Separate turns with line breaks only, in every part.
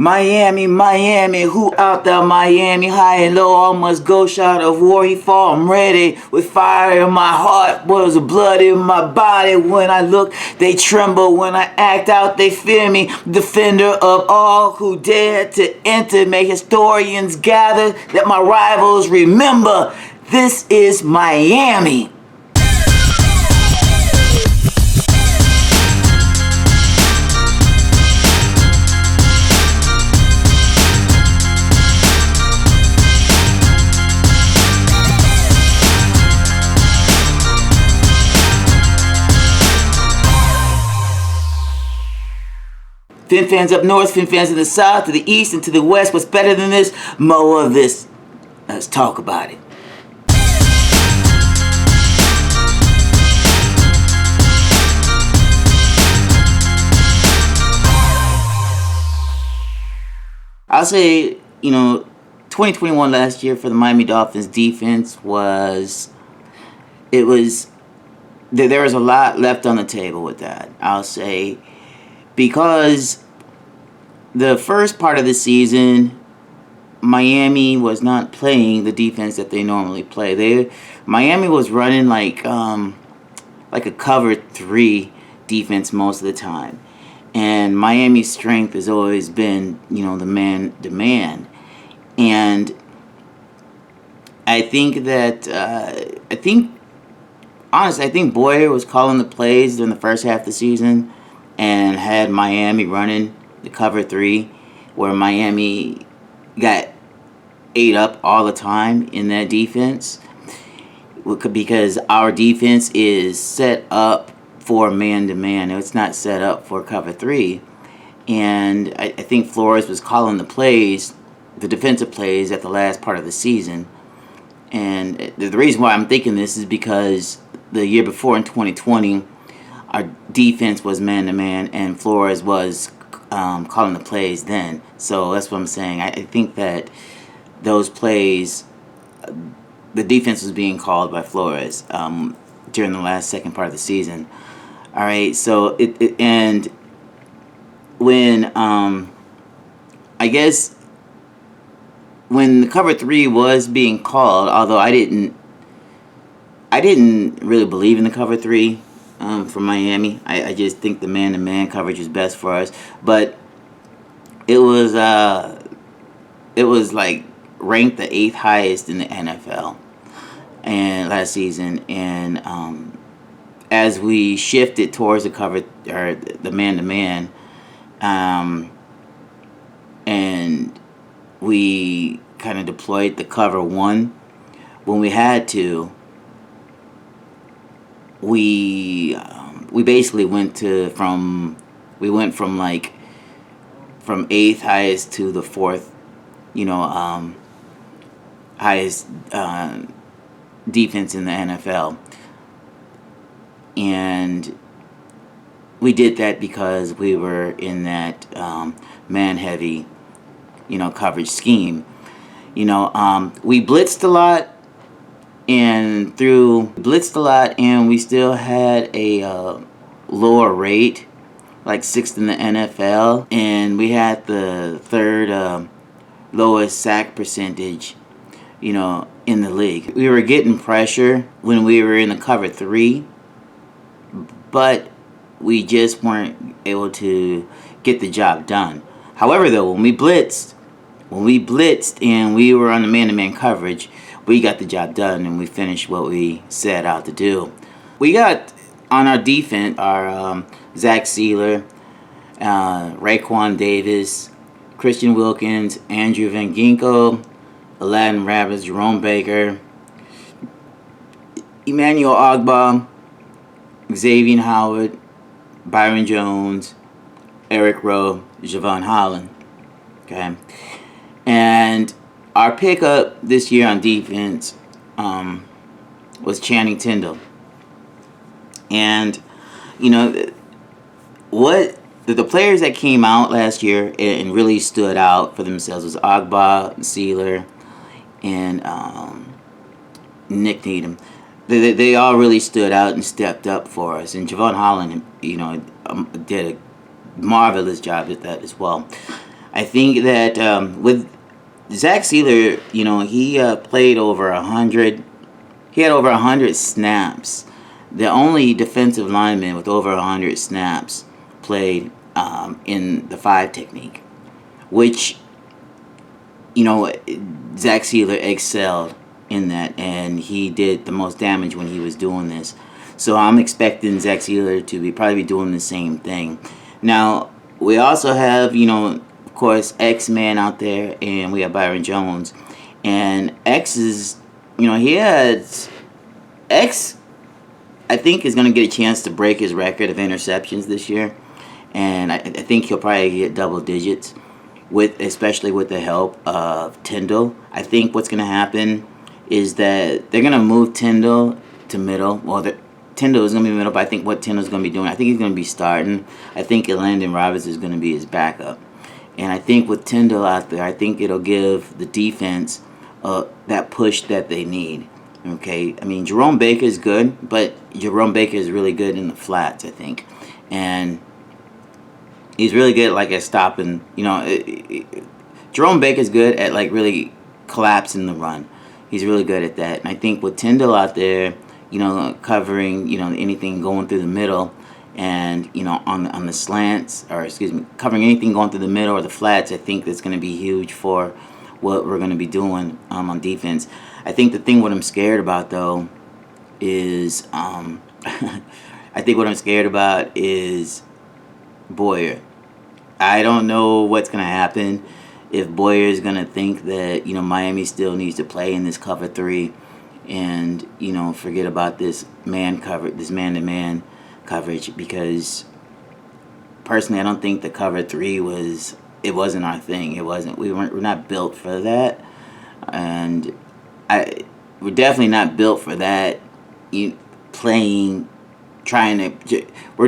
Miami, Miami, who out there? Miami, high and low, all must go. Shot of war, he fall, I'm ready. With fire in my heart, boils of blood in my body. When I look, they tremble. When I act out, they fear me. Defender of all who dare to enter. May historians gather that my rivals remember. This is Miami. Fin fans up north, Fin fans in the south, to the east, and to the west. What's better than this? More of this. Let's talk about it. I'll say, 2021 last year for the Miami Dolphins defense there was a lot left on the table with that. I'll say, because the first part of the season, Miami was not playing the defense that they normally play. Miami was running like a cover 3 defense most of the time. And Miami's strength has always been, the man. And I think Boyer was calling the plays during the first half of the season and had Miami running the cover 3, where Miami got ate up all the time in that defense, because our defense is set up for man-to-man. It's not set up for cover 3. And I think Flores was calling the plays, the defensive plays, at the last part of the season. And the reason why I'm thinking this is because the year before, in 2020, our defense was man-to-man, and Flores was calling the plays then. So that's what I'm saying. I think that those plays, the defense was being called by Flores during the second part of the season. All right, so and when I guess when the cover 3 was being called, although I didn't really believe in the cover 3 for Miami. I just think the man-to-man coverage is best for us. But it was like ranked the 8th highest in the NFL and last season. And as we shifted towards the cover, or the man-to-man, and we kind of deployed the cover 1 when we had to, we basically went from 8th highest to the 4th, highest defense in the NFL. And we did that because we were in that man-heavy, coverage scheme. We blitzed a lot, and we still had a lower rate, like 6th in the NFL, and we had the 3rd lowest sack percentage, in the league. We were getting pressure when we were in the cover 3, but we just weren't able to get the job done. However, though, when we blitzed and we were on the man-to-man coverage, we got the job done, and we finished what we set out to do. We got on our defense, our Zach Sealer, Raekwon Davis, Christian Wilkins, Andrew Van Ginkel, Aladdin Rabbits, Jerome Baker, Emmanuel Ogbah, Xavier Howard, Byron Jones, Eric Rowe, Javon Holland. Okay. And our pickup this year on defense was Channing Tindall. And, what the players that came out last year and really stood out for themselves was Ogbah, Sealer, and Nick Needham. They all really stood out and stepped up for us. And Javon Holland, did a marvelous job at that as well. I think that with Zach Sealer, he played over 100. He had over 100 snaps. The only defensive lineman with over 100 snaps played in the 5 technique, which, Zach Sealer excelled in that, and he did the most damage when he was doing this. So I'm expecting Zach Sealer to probably be doing the same thing. Now, we also have, of course, X-Man out there, and we have Byron Jones. And X is, he has... X, I think, is going to get a chance to break his record of interceptions this year. And I think he'll probably get double digits, especially with the help of Tyndall. I think what's going to happen is that they're going to move Tyndall to middle. Well, Tyndall is going to be middle, but I think what Tyndall's going to be doing, I think he's going to be starting. I think Landon Roberts is going to be his backup. And I think with Tyndall out there, I think it'll give the defense that push that they need. Okay, I mean, Jerome Baker is good, but Jerome Baker is really good in the flats, I think. And he's really good, at stopping, Jerome Baker's good at, really collapsing the run. He's really good at that. And I think with Tyndall out there, covering, anything going through the middle and, on the slants, or covering anything going through the middle or the flats, I think that's going to be huge for what we're going to be doing on defense. I think the thing what I'm scared about, though, is Boyer. I don't know what's going to happen if Boyer is going to think that, Miami still needs to play in this cover 3 and, forget about this man-to-man coverage, because personally I don't think the cover 3 wasn't our thing. We're not built for that. And we're definitely not built for that. We're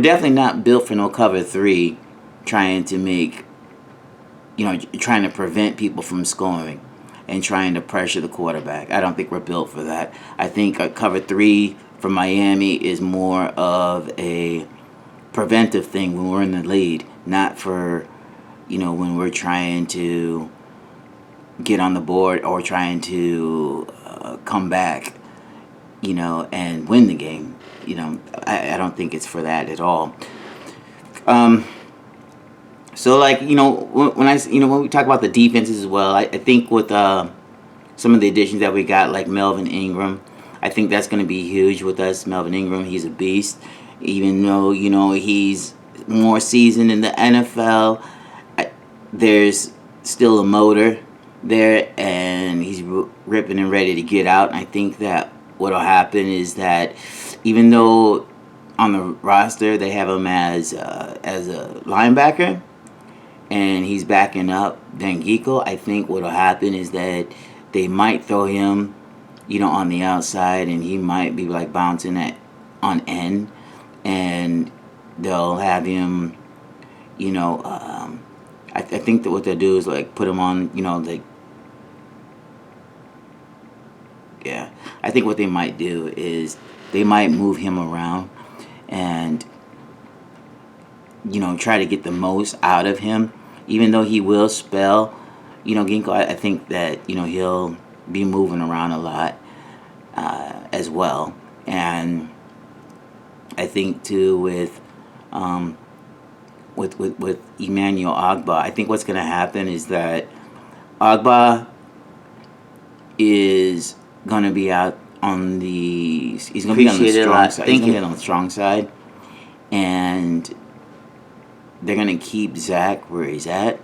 definitely not built for no cover 3, trying to prevent people from scoring and trying to pressure the quarterback. I don't think we're built for that. I think a cover 3 for Miami is more of a preventive thing when we're in the lead, not for, when we're trying to get on the board or trying to come back, and win the game. I don't think it's for that at all. So when we talk about the defenses as well, I think with some of the additions that we got, like Melvin Ingram, I think that's going to be huge with us. Melvin Ingram, he's a beast. Even though, he's more seasoned in the NFL, there's still a motor there, and he's ripping and ready to get out. And I think that what'll happen is that even though on the roster they have him as a linebacker and he's backing up Dan Geekle, I think what'll happen is that they might throw him, on the outside, and he might be bouncing on end, and they'll have him, I think that what they'll do is put him on, I think what they might do is they might move him around and, try to get the most out of him. Even though he will spell, Ginkgo, I think that, he'll be moving around a lot as well. And I think, too, with Emmanuel Ogbah, I think what's going to happen is that Ogbah is going to be out on the... He's going to be on the strong side. He's going to be on the strong side. And they're going to keep Zach where he's at.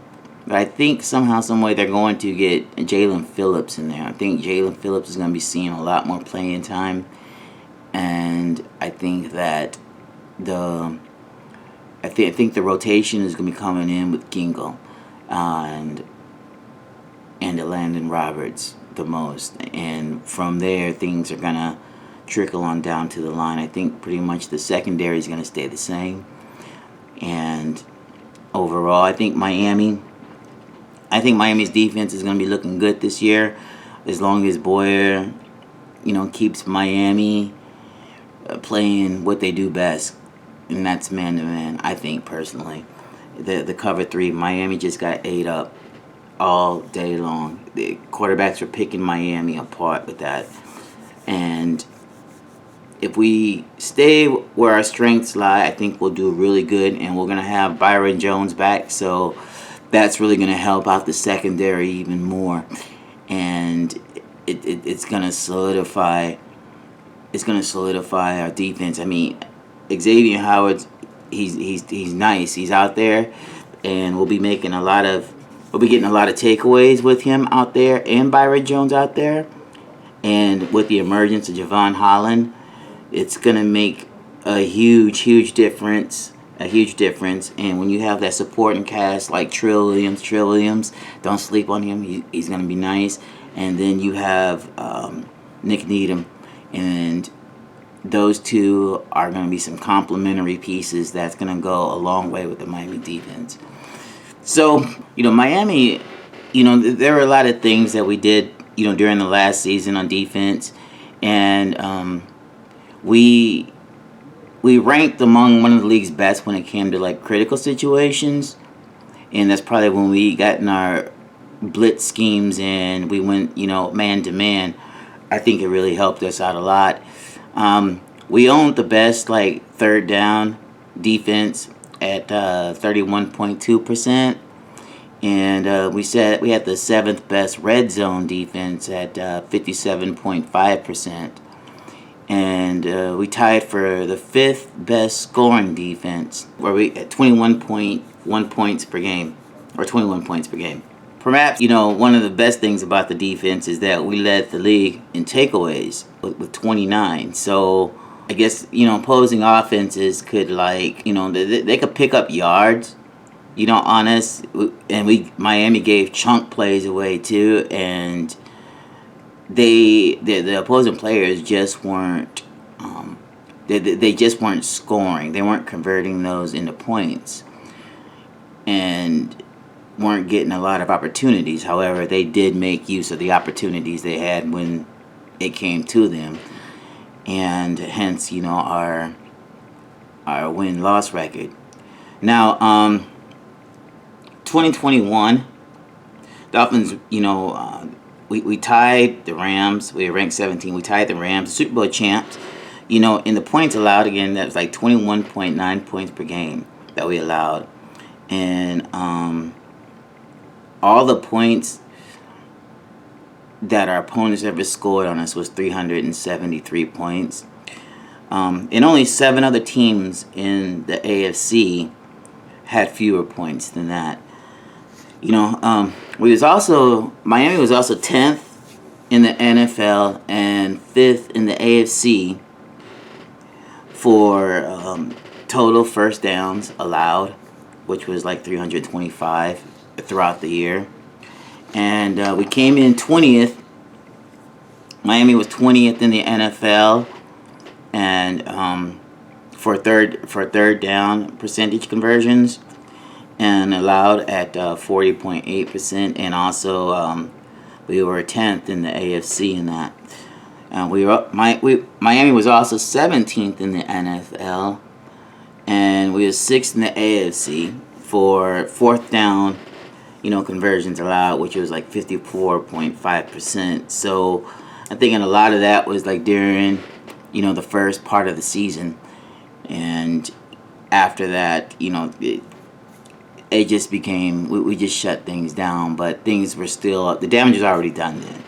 But I think somehow, some way, they're going to get Jalen Phillips in there. I think Jalen Phillips is going to be seeing a lot more playing time. And I think that I think the rotation is going to be coming in with Ginkgo and Landon Roberts the most. And from there, things are going to trickle on down to the line. I think pretty much the secondary is going to stay the same. And overall, I think Miami's defense is going to be looking good this year, as long as Boyer, keeps Miami playing what they do best, and that's man-to-man, I think, personally. the cover 3. Miami just got ate up all day long. The quarterbacks were picking Miami apart with that. And if we stay where our strengths lie, I think we'll do really good. And we're going to have Byron Jones back. So that's really going to help out the secondary even more. And it's going to solidify. It's going to solidify our defense. I mean, Xavier Howard, he's nice. He's out there, and we'll be getting a lot of takeaways with him out there, and Byron Jones out there, and with the emergence of Javon Holland, it's going to make a huge difference. A huge difference. And when you have that supporting cast like Trill Williams, don't sleep on him. He's going to be nice. And then you have Nick Needham. And those two are going to be some complementary pieces that's going to go a long way with the Miami defense. So, Miami, there were a lot of things that we did, during the last season on defense. And we ranked among one of the league's best when it came to like critical situations, and that's probably when we got in our blitz schemes and we went man to man. I think it really helped us out a lot. We owned the best like third down defense at 31.2%, and we said we had the 7th best red zone defense at 57.5%. And we tied for the 5th best scoring defense, where we at 21.1 points per game, or 21 points per game. Perhaps, one of the best things about the defense is that we led the league in takeaways with 29. So I guess, opposing offenses could they could pick up yards, on us. And Miami gave chunk plays away too, and the opposing players just weren't they just weren't scoring. They weren't converting those into points, and weren't getting a lot of opportunities. However, they did make use of the opportunities they had when it came to them, and hence our win-loss record. Now 2021 Dolphins, we tied the Rams. We were ranked 17. We tied the Rams, the Super Bowl champs. In the points allowed, again, that was like 21.9 points per game that we allowed. And all the points that our opponents ever scored on us was 373 points. And only 7 other teams in the AFC had fewer points than that. Miami was also 10th in the NFL and 5th in the AFC for total first downs allowed, which was like 325 throughout the year. And we came in 20th. Miami was 20th in the NFL and for third down percentage conversions, and allowed at 40.8%, and also we were 10th in the AFC in that. Miami was also 17th in the NFL, and we were 6th in the AFC for fourth down, conversions allowed, which was like 54.5%. So I think a lot of that was like during, the first part of the season, and after that, it just became, we just shut things down, but things were still, the damage was already done then.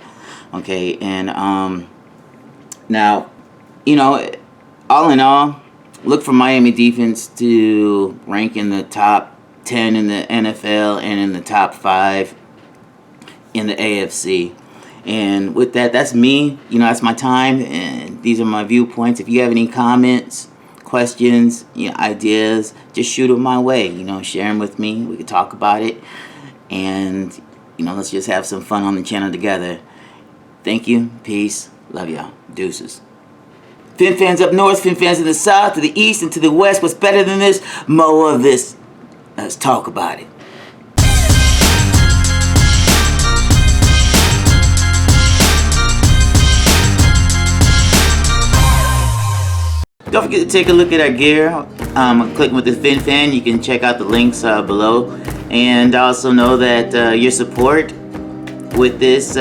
Okay, and now, all in all, look for Miami defense to rank in the top 10 in the NFL and in the top 5 in the AFC. And with that, that's me. That's my time, and these are my viewpoints. If you have any comments, questions, ideas, just shoot them my way. Share them with me. We can talk about it, and let's just have some fun on the channel together. Thank you. Peace. Love y'all. Deuces. Fin fans up north, Fin fans in the south, to the east, and to the west. What's better than this? More of this. Let's talk about it. Don't forget to take a look at our gear. Clicking with the FinFan. You can check out the links below, and also know that your support with this